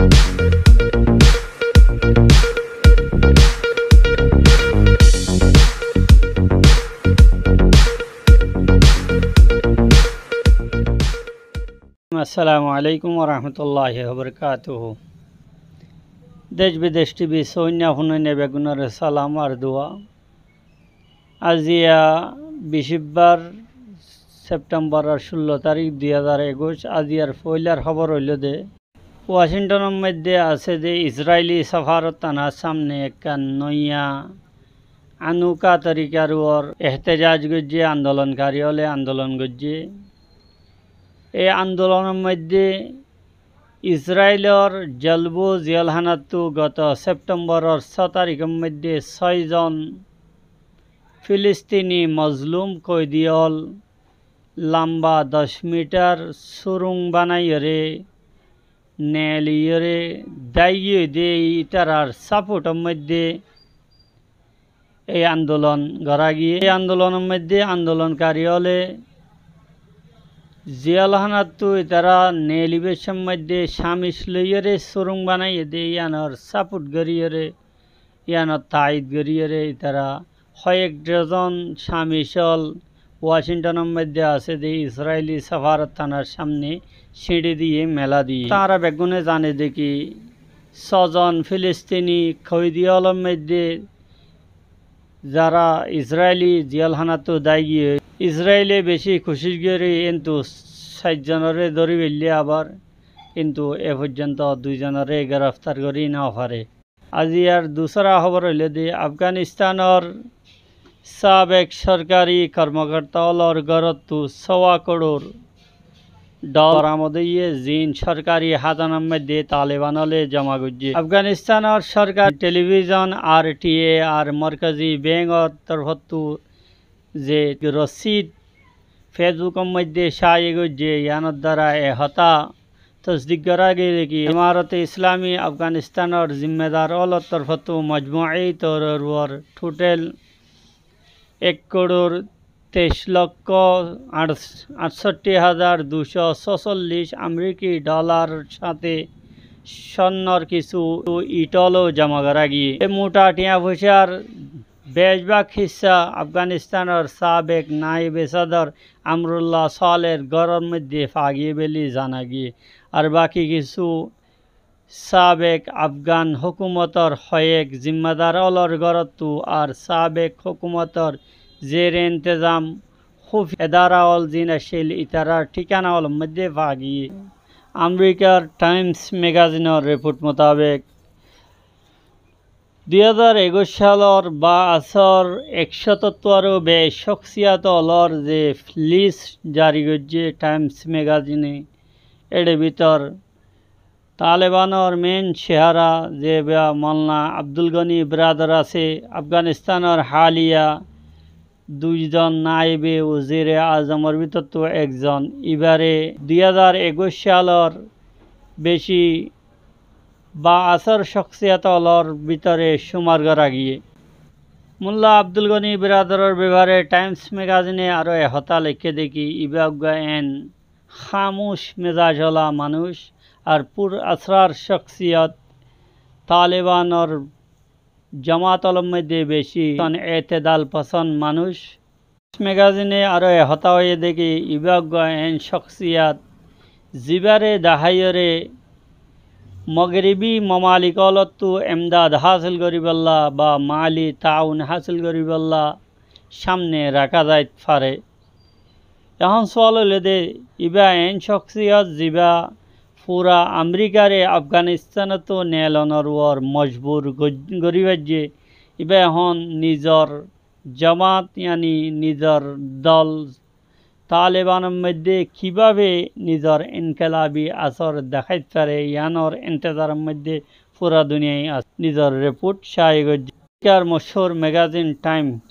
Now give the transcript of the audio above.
আসসালামু আলাইকুম ওয়া রাহমাতুল্লাহি ওয়া বারাকাতুহু। দেশ বিদেশ টিভি সৈন্য হুনাইনে বেগুনের সালাম আর দোয়া। আজিয়া 20 সেপ্টেম্বরের 16 তারিখ 2021। আজিয়ার পয়লার খবর হইল যে ওয়াশিংটনের মধ্যে আছে যে ইসরায়েলি সাফারতখানার সামনে একটা নইয়া আনুকা তরিকার ওর এহতেজাজ গজ্জে আন্দোলনকারী হলে আন্দোলন গজ্জে। এই আন্দোলনের মধ্যে ইসরায়েলের জলবু জেলখানাতো গত সেপ্টেম্বরের 6 তারিখের মধ্যে 6 জন ফিলিস্তিনি মজলুম কয়েদি হল লম্বা 10 মিটার সুরুং বানাইরে নেলিয়ে দাইয়ে দিয়ে ইতারার সাপোর্টের মধ্যে এই আন্দোলন করা গিয়ে এই আন্দোলনের মধ্যে আন্দোলনকারী হলে জেলখানাতো তারা নেলিবেশন মধ্যে স্বামী লইয়ে সুরুং বানাইয়ে দিয়ে ইয়ানোর সাপোর্ট গড়িয়ে ইয়ানোর তাইদ গড়িয়ে তারা কয়েক ডজন স্বামী সল ওয়াশিংটনের মধ্যে আছে যে ইসরায়েলি সাফারত থানার সামনে সিঁড়ি দিয়ে মেলা দিয়ে তারা বেগুনে জানে দেখি 6 জন ফিলিস্তিনি কয়েদি হলের মধ্যে যারা ইসরায়েলি জেলখানাতো দায়ী ইসরায়েলে বেশি খুশি করে কিন্তু 60 জনরে ধরি ফেললে আবার কিন্তু এ পর্যন্ত 2 জনরে গ্রেফতার করি না পারে। আজি আর দুসরা খবর হইল যে আফগানিস্তানের সাবেক সরকারি কর্মকর্তা হলর গড়তো 1.25 কোটি ডলার আমদিয়ে জিন সরকারি হাজানার মধ্যে তালেবান হলে জমা করছে। আফগানিস্তানের সরকার টেলিভিশন RTA আর মরকাজি ব্যাংকর তরফতো যে রসিদ ফেসবুকের মধ্যে শায়ে গজ্জে ইয়ানোর দ্বারা হতা তসদিক করা গেলে কি ইমারতে ইসলামী আফগানিস্তানের জিম্মেদার হলর তরফতো মজমুই তরর টোটাল 1,23,68,246 আমেরিকি ডলার সাথে স্বর্ণর কিছু ইটলও জমা করা গিয়ে মোটা টিয়া পয়সার বেশভাগ হিস্সা আফগানিস্তানের সাবেক নায়েবে সদর আমরুল্লাহ সালের ঘরের মধ্যে ফাগিয়ে বেলি জানা গিয়ে আর বাকি কিছু সাবেক আফগান হুকুমতর কয়েক জিম্মেদার হলর ঘরতো আর সাবেক হুকুমতর জের ইন্তজাম খুব এদারা হল জিনাশিল ইতারার ঠিকানা হল মধ্যে ফাগিয়ে। আমেরিকার টাইমস ম্যাগাজিনের রিপোর্ট মোতাবেক 2021 সালের বা আসর 170-রও বেশ শখসিয়াত হলর যে লিস্ট জারি করছে টাইমস ম্যাগাজিনে। এর ভিতর তালেবানের মেন চেহারা যে মৌলানা আব্দুল গনি ব্রাদার আছে, আফগানিস্তানের হালিয়া 2 জন নায়েবে ওজিরে আজমের ভিতর তো একজন। এবারে 2021 সালের বেশি বা আসর শখসিয়াত হলর ভিতরে সুমার করা গিয়ে মোল্লা আব্দুল গনি ব্রাদারের ব্যাপারে টাইমস ম্যাগাজিনে আরও হতা লিখে দেখি ইবাগা এন খামোশ মেজাজ হলা মানুষ আর পুর আসরার শখসিয়ত তালেবানের জামাতর মধ্যে বেশি এতেদাল পছন্দ মানুষ। ম্যাগাজিনে আরও হতা হয়ে দেখি ইবাগা এন শখসিয়ত জিবারে দাহাইরে মগরিবি মমালিকলতো এমদাদ হাসিল করিবল্লা বা মালি তাউন হাসিল করিবল্লা সামনে রাখা যায় পারে। এখন সওয়াল হইলে দে ইবা এন শখসিয়ত জিবা পুরা আমেরিকারে আফগানিস্তানতো নেলনের ওর মজবুর গরিবাজ্যে ইবা এখন নিজর জামাত ইয়ানি নিজর দল তালেবানের মধ্যে কীভাবে নিজের ইনকলাবি আসর দেখাইতে পারে ইয়ানোর ইন্তজারের মধ্যে পুরা দুনিয়ায় নিজের রিপোর্ট শায়ে গজ্জে। মশহুর ম্যাগাজিন টাইমস